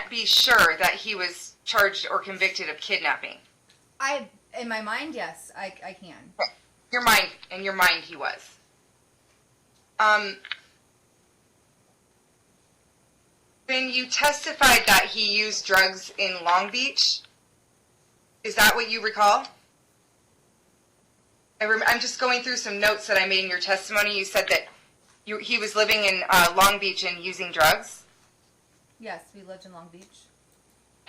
can't be sure that he was charged or convicted of kidnapping. In my mind, yes, I can. In your mind, he was. When you testified that he used drugs in Long Beach, is that what you recall? I'm just going through some notes that I made in your testimony. You said that he was living in Long Beach and using drugs? Yes, we lived in Long Beach.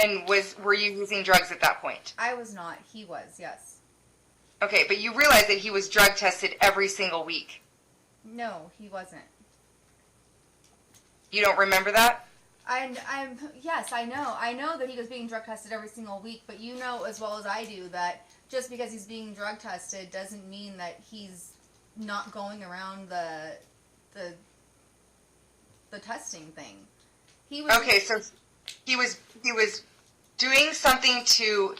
And were you using drugs at that point? I was not. He was, yes. Okay, but you realize that he was drug tested every single week? No, he wasn't. You don't remember that? Yes, I know. I know that he was being drug tested every single week, but you know as well as I do that just because he's being drug tested doesn't mean that he's not going around the testing thing. Okay, so he was doing something to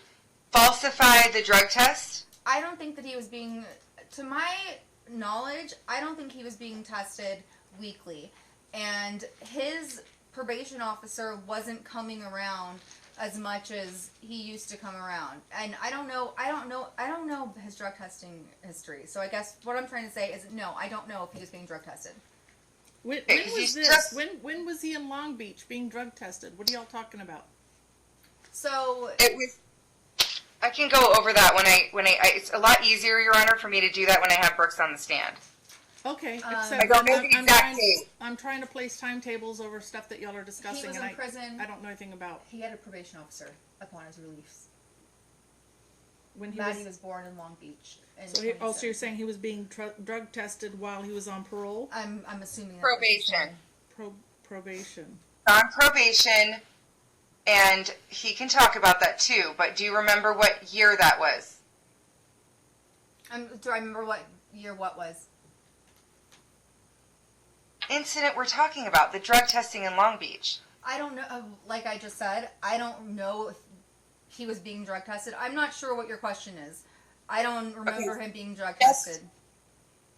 falsify the drug test? I don't think that he was being, to my knowledge, I don't think he was being tested weekly. And his probation officer wasn't coming around as much as he used to come around. And I don't know his drug testing history. So I guess what I'm trying to say is no, I don't know if he was being drug tested. When was this? When was he in Long Beach being drug tested? What are y'all talking about? So it was. I can go over that when I. It's a lot easier, Your Honor, for me to do that when I have Brooks on the stand. Okay, I don't know the exact date. I'm trying to place timetables over stuff that y'all are discussing. He was in prison. I don't know anything about. He had a probation officer upon his release. When he was born in Long Beach. So you're saying he was being drug tested while he was on parole? I'm assuming that probation. Probation. On probation, and he can talk about that too. But do you remember what year that was? Do I remember what year what was? Incident we're talking about, the drug testing in Long Beach. I don't know. Like I just said, I don't know if he was being drug tested. I'm not sure what your question is. I don't remember him being drug tested.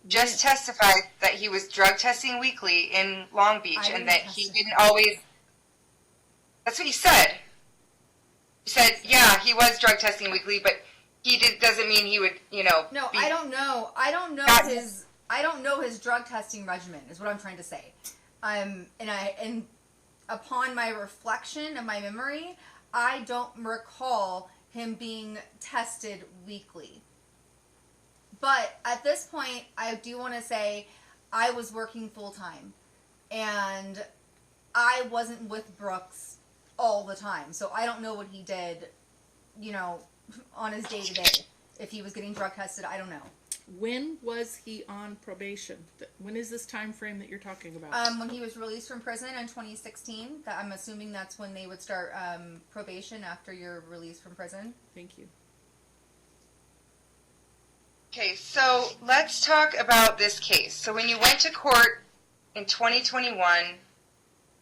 Just testified that he was drug testing weekly in Long Beach and that he didn't always... That's what he said. He said, yeah, he was drug testing weekly, but doesn't mean he would, No, I don't know. I don't know his drug testing regimen is what I'm trying to say. And upon my reflection of my memory, I don't recall him being tested weekly. But at this point, I do want to say I was working full time and I wasn't with Brooks all the time. So I don't know what he did, on his day to day. If he was getting drug tested, I don't know. When was he on probation? When is this time frame that you're talking about? When he was released from prison in 2016. I'm assuming that's when they would start probation after you're released from prison. Thank you. Okay, so let's talk about this case. So when you went to court in 2021,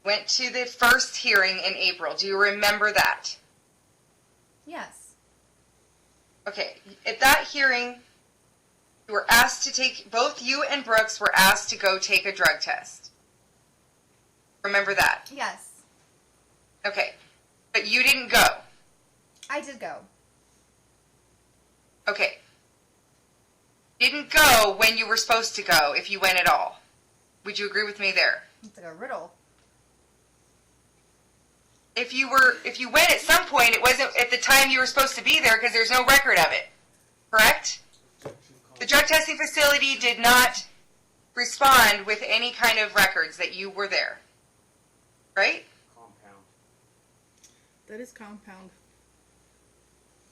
went to the first hearing in April, do you remember that? Yes. Okay, at that hearing, you were asked to both you and Brooks were asked to go take a drug test. Remember that? Yes. Okay, but you didn't go. I did go. Okay. Didn't go when you were supposed to go, if you went at all. Would you agree with me there? It's like a riddle. If you went at some point, it wasn't at the time you were supposed to be there because there's no record of it. Correct? The drug testing facility did not respond with any kind of records that you were there. Right? Compound. That is compound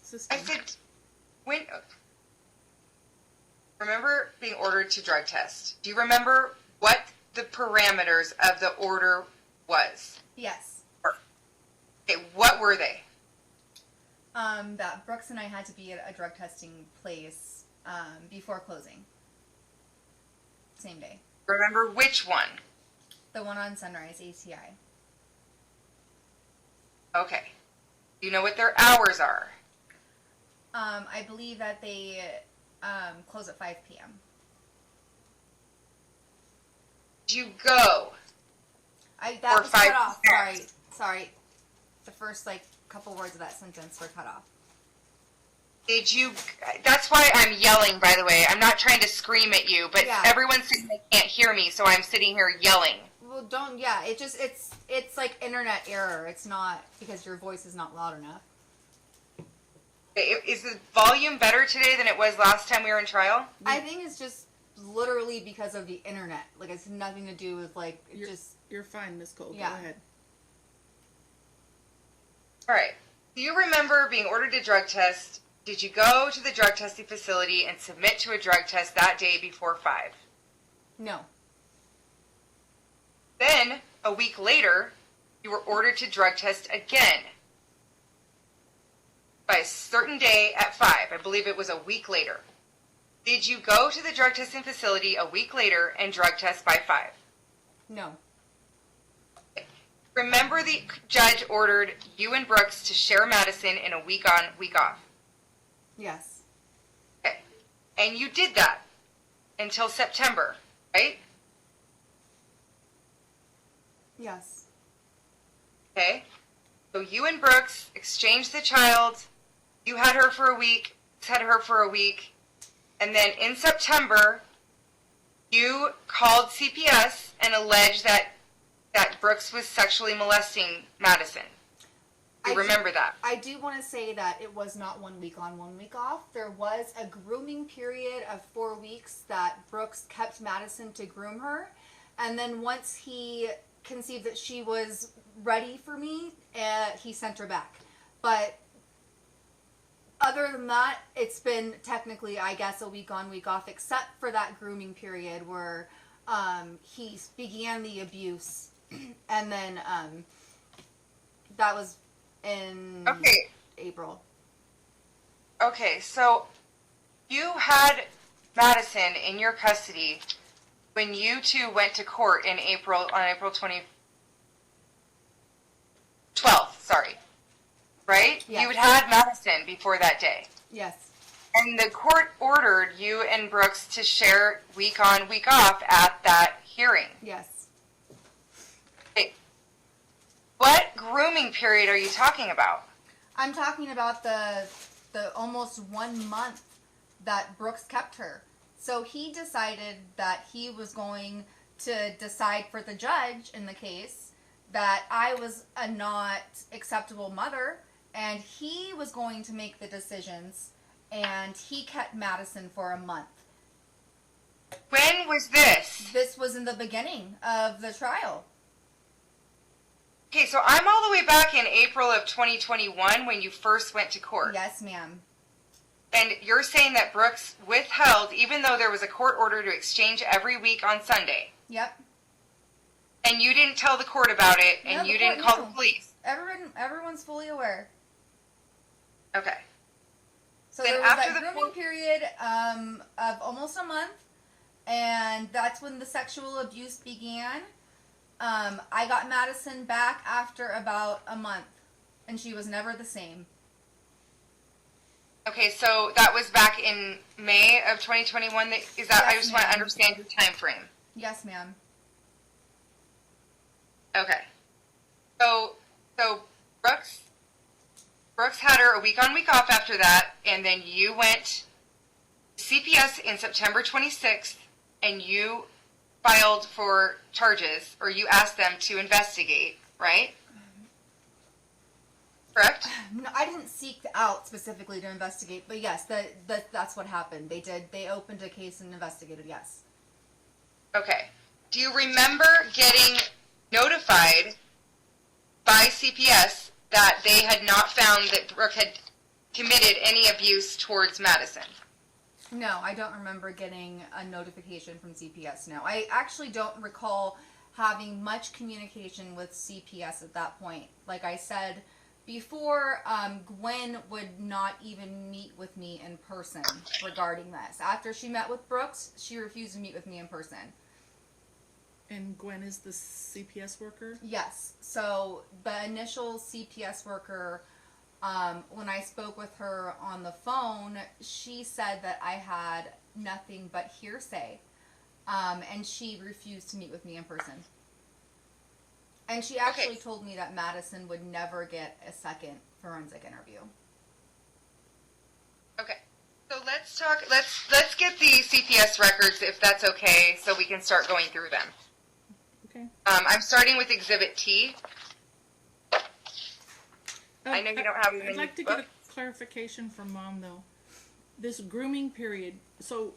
system. I said, remember being ordered to drug test. Do you remember what the parameters of the order was? Yes. Okay, what were they? That Brooks and I had to be at a drug testing place before closing. Same day. Remember which one? The one on Sunrise, ATI. Okay. Do you know what their hours are? I believe that they close at 5 p.m. Did you go? That or was 5 cut off. Sorry. The first, like, couple words of that sentence were cut off. Did you, that's why I'm yelling, by the way. I'm not trying to scream at you, but Yeah. everyone's saying they can't hear me, so I'm sitting here yelling. Well, don't, yeah, it's like internet error. It's not because your voice is not loud enough. Is the volume better today than it was last time we were in trial? I think it's just literally because of the internet. Like, it's nothing to do with, like, You're fine, Miss Cole. Yeah. Go ahead. All right. Do you remember being ordered a drug test? Did you go to the drug testing facility and submit to a drug test that day before 5? No. Then, a week later, you were ordered to drug test again by a certain day at 5. I believe it was a week later. Did you go to the drug testing facility a week later and drug test by 5? No. Remember the judge ordered you and Brooks to share Madison in a week on, week off. Yes. Okay. And you did that until September, right? Yes. Okay. So you and Brooks exchanged the child. You had her for a week. Brooks had her for a week. And then in September, you called CPS and alleged that Brooks was sexually molesting Madison. You remember that? I do want to say that it was not 1 week on, 1 week off. There was a grooming period of 4 weeks that Brooks kept Madison to groom her. And then once he conceived that she was ready for me, he sent her back. But other than that, it's been technically, I guess, a week on, week off, except for that grooming period where he began the abuse. And then that was in April. Okay, so you had Madison in your custody when you two went to court on April 12th, sorry. Right? Yes. You had Madison before that day. Yes. And the court ordered you and Brooks to share week on, week off at that hearing. Yes. Okay. What grooming period are you talking about? I'm talking about the almost 1 month that Brooks kept her. So he decided that he was going to decide for the judge in the case that I was a not acceptable mother, and he was going to make the decisions, and he kept Madison for a month. When was this? This was in the beginning of the trial. Okay, so I'm all the way back in April of 2021 when you first went to court. Yes, ma'am. And you're saying that Brooks withheld, even though there was a court order to exchange every week on Sunday. Yep. And you didn't tell the court about it, and No, you the didn't court call knew. the police. Everyone's fully aware. Okay. So Then there was after that the grooming period of almost a month, and that's when the sexual abuse began. I got Madison back after about a month, and she was never the same. Okay, so that was back in May of 2021. Is that? Yes, I just want to ma'am. understand your time frame. Yes, ma'am. Okay. So Brooks had her a week on, week off after that, and then you went to CPS in September 26th, and you filed for charges, or you asked them to investigate, right? Correct? No, I didn't seek out specifically to investigate, but yes, that's what happened. They did. They opened a case and investigated. Yes. Okay. Do you remember getting notified by CPS that they had not found that Brooke had committed any abuse towards Madison? No, I don't remember getting a notification from CPS. No, I actually don't recall having much communication with CPS at that point. Like I said before, Gwen would not even meet with me in person regarding this. After she met with Brooks, she refused to meet with me in person. And Gwen is the CPS worker? Yes. So the initial CPS worker, when I spoke with her on the phone, she said that I had nothing but hearsay, and she refused to meet with me in person. And she actually told me that Madison would never get a second forensic interview. Okay. So let's talk. Let's get the CPS records if that's okay, so we can start going through them. Okay. I'm starting with Exhibit T. I know you don't have. I'd like to get a clarification from Mom though. This grooming period. So,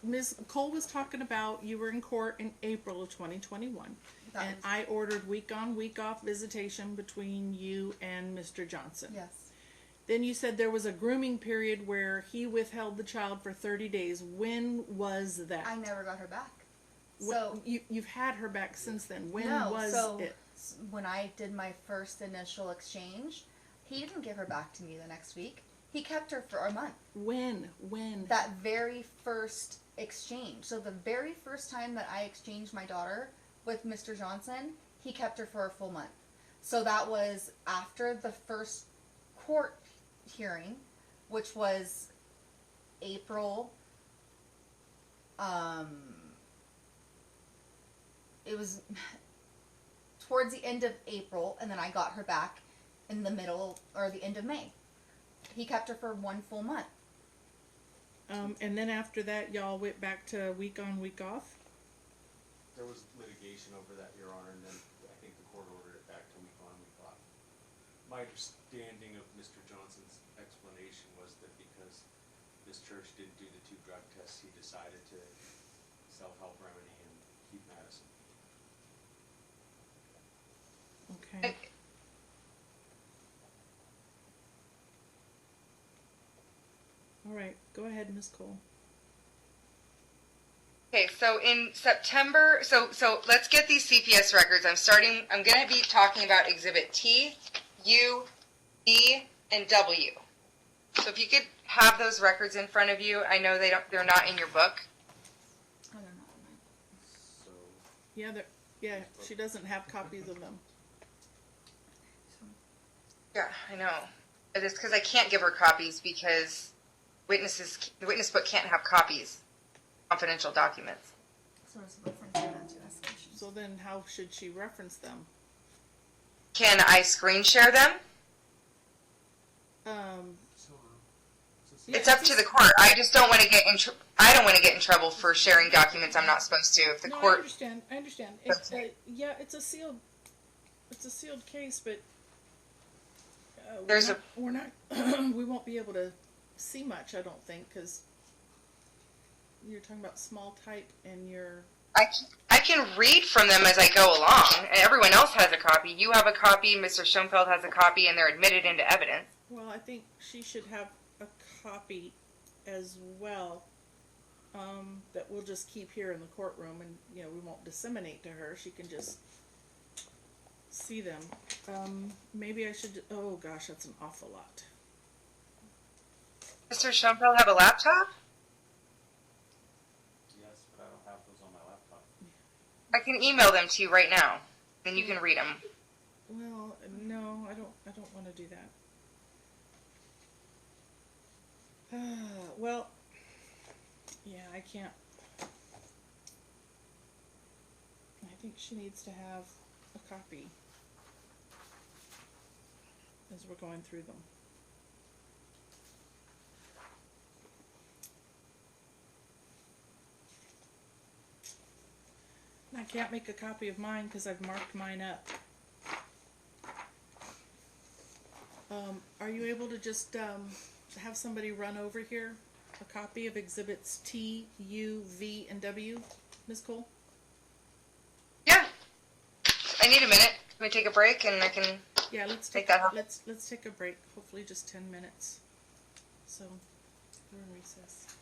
Ms. Cole was talking about you were in court in April of 2021, and I ordered week on, week off visitation between you and Mr. Johnson. Yes. Then you said there was a grooming period where he withheld the child for 30 days. When was that? I never got her back. So you've had her back since then. When no, was so it? When I did my first initial exchange, he didn't give her back to me the next week. He kept her for a month. When? That very first exchange. So the very first time that I exchanged my daughter with Mr. Johnson, he kept her for a full month. So that was after the first court hearing, which was April. It was towards the end of April, and then I got her back in the middle or the end of May. He kept her for one full month. And then after that, y'all went back to week on, week off? There was litigation over that, Your Honor, and then I think the court ordered it back to week on, week off. My understanding of Mr. Johnson's explanation was that because this church didn't do the 2 drug tests, he decided to self-help remedy and keep Madison. Okay. All right, go ahead, Ms. Cole. Okay, so in September, so let's get these CPS records. I'm going to be talking about Exhibit T, U, E, and W. So if you could have those records in front of you, I know they're not in your book. I don't know. So, Yeah, she doesn't have copies of them. Yeah, I know. It's because I can't give her copies because the witness book can't have copies, confidential documents. So it's reference that to escalation. So then how should she reference them? Can I screen share them? It's up to the court. I just don't want to get in. I don't want to get in trouble for sharing documents I'm not supposed to. If the No, court. I understand. It's, it's a sealed case, but we're not. We won't be able to see much. I don't think, because you're talking about small type, and you're. I can read from them as I go along. And everyone else has a copy. You have a copy. Mr. Schoenfeld has a copy, and they're admitted into evidence. Well, I think she should have a copy as well, that we'll just keep here in the courtroom, and we won't disseminate to her. She can just see them. Maybe I should. Oh gosh, that's an awful lot. Mr. Schoenfeld have a laptop? yes, but I don't have those on my laptop. I can email them to you right now. Then you can read them. Well, no, I don't want to do that. Well, yeah, I can't. I think she needs to have a copy as we're going through them. I can't make a copy of mine because I've marked mine up. Are you able to just have somebody run over here a copy of Exhibits T, U, V, and W, Ms. Cole? Yeah. I need a minute. Can we take a break and I can let's take that off? Let's take a break. Hopefully just 10 minutes. So we're in recess.